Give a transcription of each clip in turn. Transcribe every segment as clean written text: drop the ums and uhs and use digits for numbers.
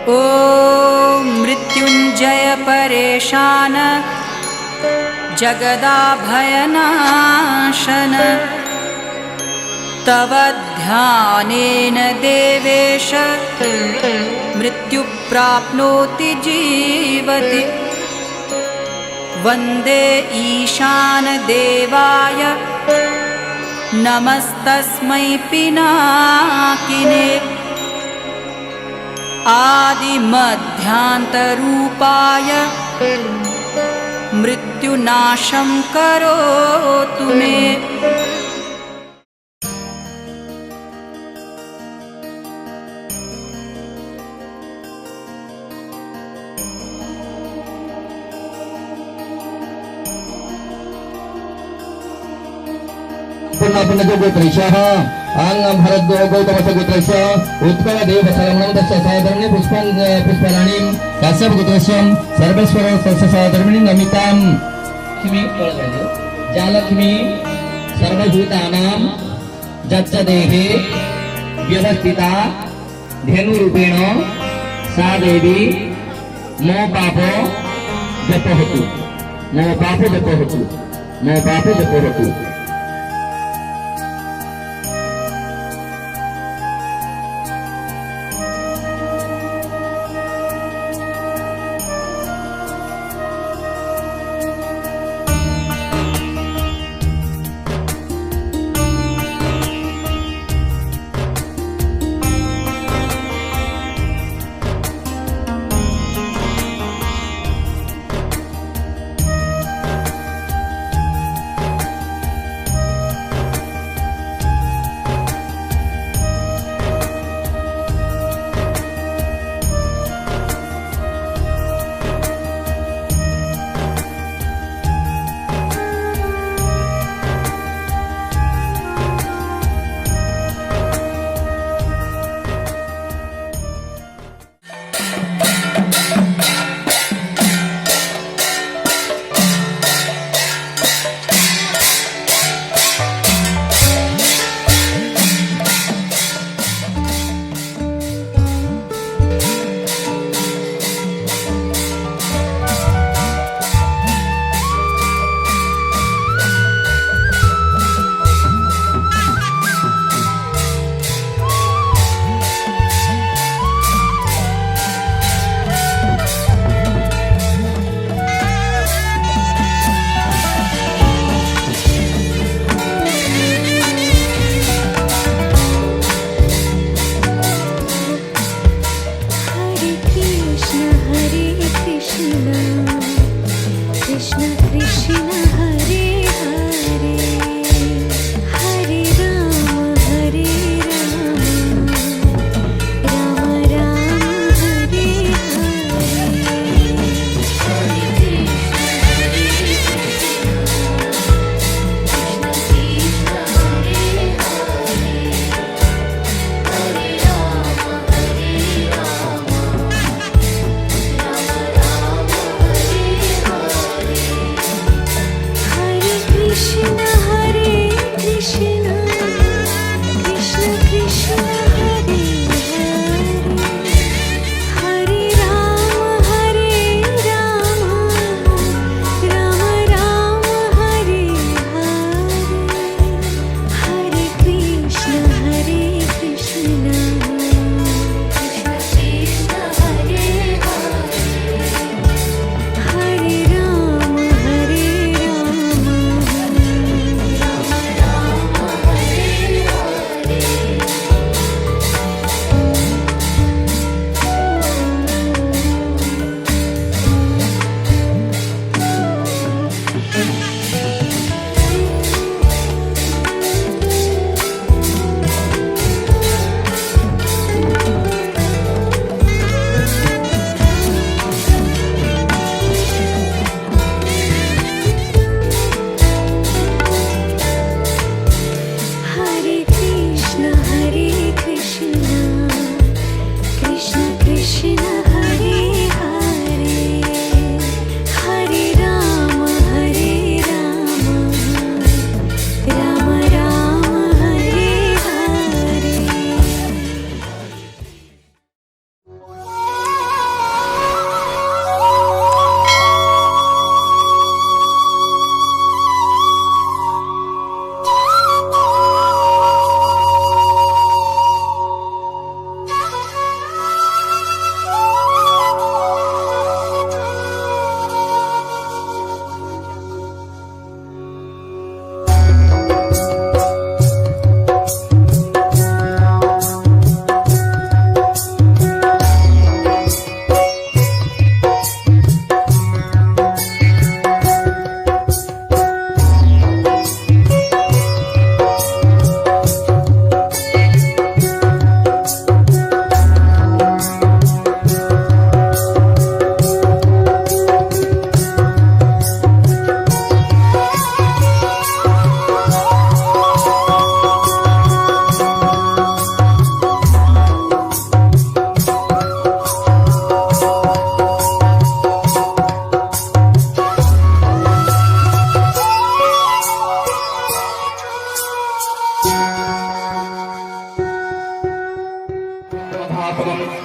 ॐ मृत्युञ्जय परेशान जगदाभयनाशन तव ध्यानेन देवेश मृत्यु प्राप्नोति जीवति। वन्दे ईशान देवाय नमस्तस्मै पिनाकिने आदिमध्यान्तरूपाय मृत्युनाशं करोतु मे। पुनः आंग भरद्वो गौतमस्य गोत्रस्य उत्कलदेव सलमनं तस्य साधर्मणे पुष्पराणि काश्यप गोत्रस्य सर्वेश्वर तस्य साधर्मणे नमितां लक्ष्मी जालक्ष्मी सर्वभूतानां जच्चदेहे व्यवस्थिता धेनुरूपेण सा देवी मो पापो व्यपहतु मो पापो व्यपहतु मो पापो व्यपहतु।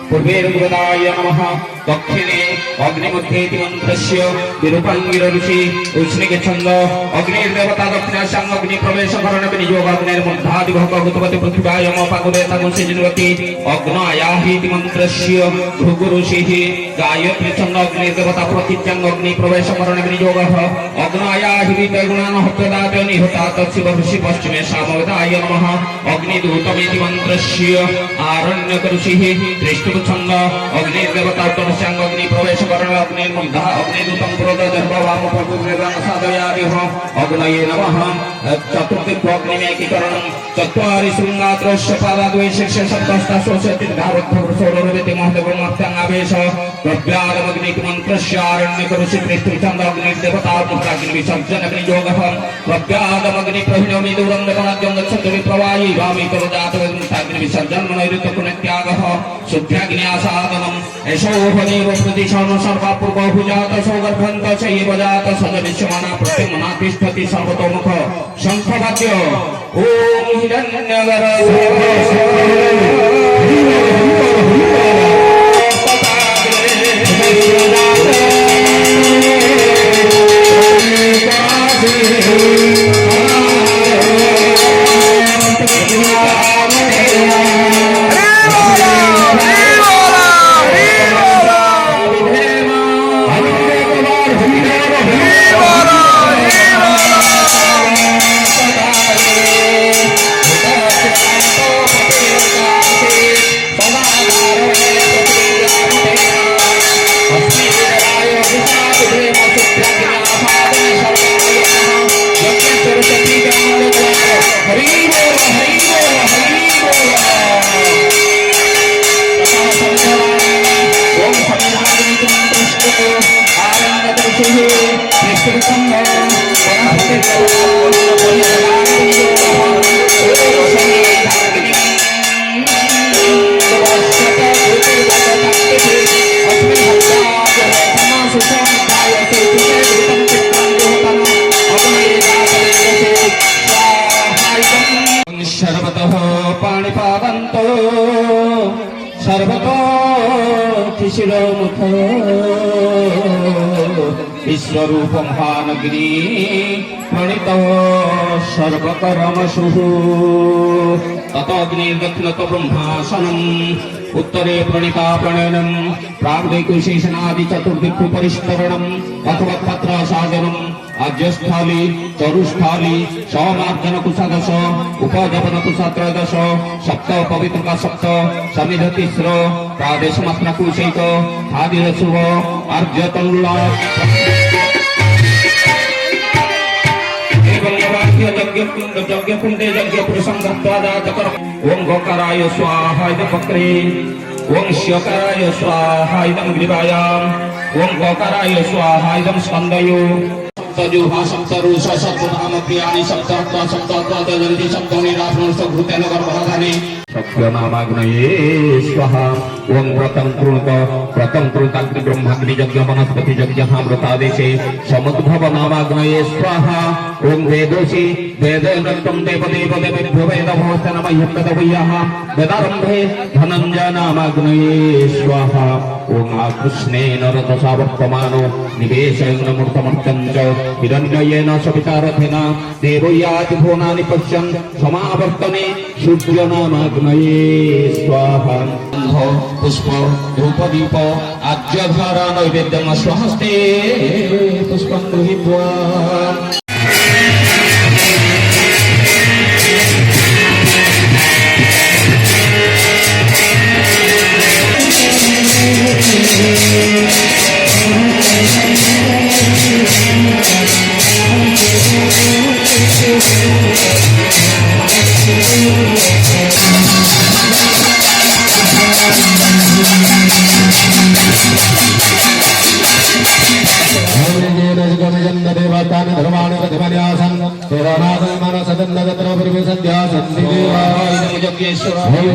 पूर्वेर्गदाय नमः दक्षिणे अग्निमुद्धेति मन्त्रस्य विरूपाङ्गिर ऋषि उष्णिके छन्द अग्निर्देवता दक्षिणाशां अग्नि प्रवेशकरण विनियोग अग्निर्मुद्धादिभोग भूतवति पृथिव्यायम पाकुदेतागुंसि जिन्वति अग्नायाहीति मन्त्रस्य भृगु ऋषिः गायत्री छन्द अग्निर्देवता प्रतिज्ञां अग्नि प्रवेशकरण विनियोगः अग्नायाहि वितगुणान् हत्यदात निहतात शिव ऋषि पश्चिमे सामवेदाय नमः अग्निदूतमिति मन्त्रस्य आरण्यक ऋषिः त्रिष्टुप छन्द अग्निर्देवता उत्तरस्यां अग्नि प्रवेशकरण अग्निर्मुग्धा अग्निदूतं प्रोदर्भवाम प्रभुर्वेदां साधयारिह अग्नये नमः चतुर्दिक्वाग्निमेकीकरणं चत्वारि शृङ्गात्रस्य पादाद्वैशिष्य सप्तष्टाशोषतिर्घारोद्धवृषोरवेति महदेवमाप्त्याङ्गावेश प्रव्यालमग्निति मन्त्रस्य आरण्यक ऋषि त्रिष्टुप छन्द अग्निर्देवता उत्तराग्निविसर्जनविनियोगः प्रव्यालमग्नि प्रहिणोमि दूरं दपनाद्यं गच्छन्तु विप्रवायि वामितरजातवेदमुक्ताग्निविसर्जनमनैरुतकुणत्यागः शुद्ध्याग्न्यासादनम् यशोहदेव प्रतिशोन सर्वापूर्वभुजात सौगर्भन्त च एव जात सजनिष्यमाना प्रत्यमना तिष्ठति सर्वतोमुख शङ्खवाद्य ॐ हिरण्यगर सर्वतः पाणिपादन्तो सर्वतो शिशिरोमुख विश्वरूपं हानग्नि प्रणीतो सर्वकर्मसुः ततोऽग्निर्दक्षिणतो ब्रह्मासनम् उत्तरे प्रणीता प्रणयनम् प्राग्दैकुशेषणादि चतुर्दिक्खु परिष्करणम् अथवत्पत्रसागरम् आज्यस्थाली चरुस्थाली सोमार्जन कुशदश उपजपन कुशत्रदश सप्त पवित्रका सप्त समिधतिस्र प्रादेश मात्रा कुशैक आदिरसुव अर्जतनुला यज्ञ कुंडे यज्ञ पुरुषं दत्त्वा जातकर ओम गोकराय स्वाहा इदं वक्रे ओम श्यकराय स्वाहा इदं ग्रीवायाम् ओम गोकराय स्वाहा इदं स्कन्दयो सप्तजुहा सप्तरुष सप्तनामप्रियाणि सप्तहत्वा सप्तहत्वा तदरिति सप्तनिरात्मन सभूतेन गर्भधाने सप्तनामाग्नये स्वाहा ओम व्रतं कृताग्नि ब्रह्माग्नि यज्ञ वनस्पति यज्ञ व्रतादेशे समुद्भव नामाग्नये स्वाहा ओम वेदोषि वेदेनत्वं देवदेव देवेभ्यो वेदभोश्च नमः तदवयः वेदारम्भे धनञ्जय नामाग्नये स्वाहा ओम कृष्णेन रजसा वर्तमानो निवेशेन मूर्तमर्त्यं च हिरण्ययेन सवितारथेन देवयाति भुवनानि पश्यन् समावर्तने सूर्य नामाग्नये स्वाहा पुष्प धूप दीप आज्यधारा नैवेद्यं स्वहस्ते पुष्पं गृहीत्वा देवातानि धर्माणि प्रतिमन्यासन् देवानाथमानसदन्नगत्र परिवेशन्ति सन्ध्या सन्धिदेवा इदं यज्ञेश्वराय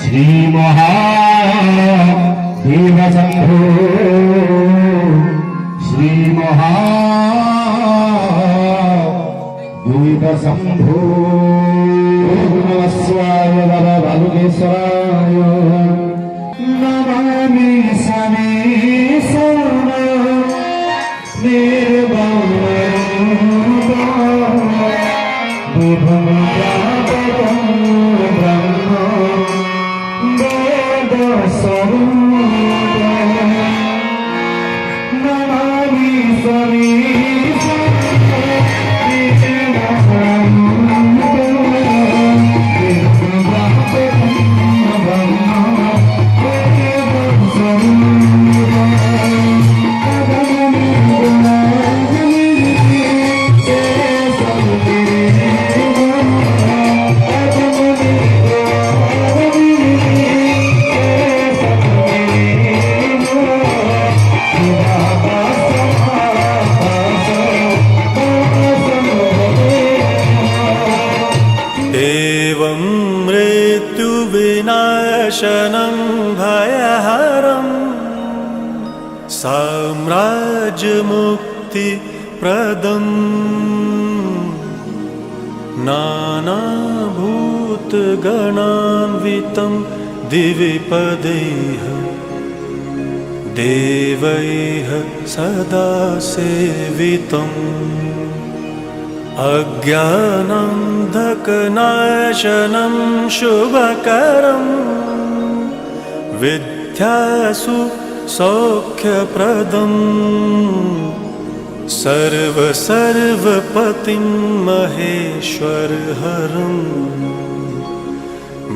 श्री महादेव शंभो श्री महादेव शंभो नमस्वाय बालुकेश्वराय नमामि समेशम मृत्युविनाशनं भयहरं साम्राज्यमुक्तिप्रदं नानाभूतगणान्वितं दिविपदैः देवैः सदा सेवितम् अज्ञानान्धकनाशनं शुभकरं विद्यासु सौख्यप्रदं सर्वपतिं महेश्वरहरं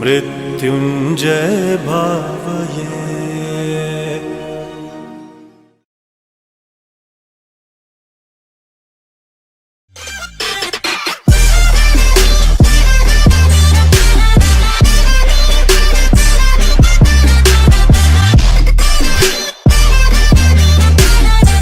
मृत्युञ्जय भावये।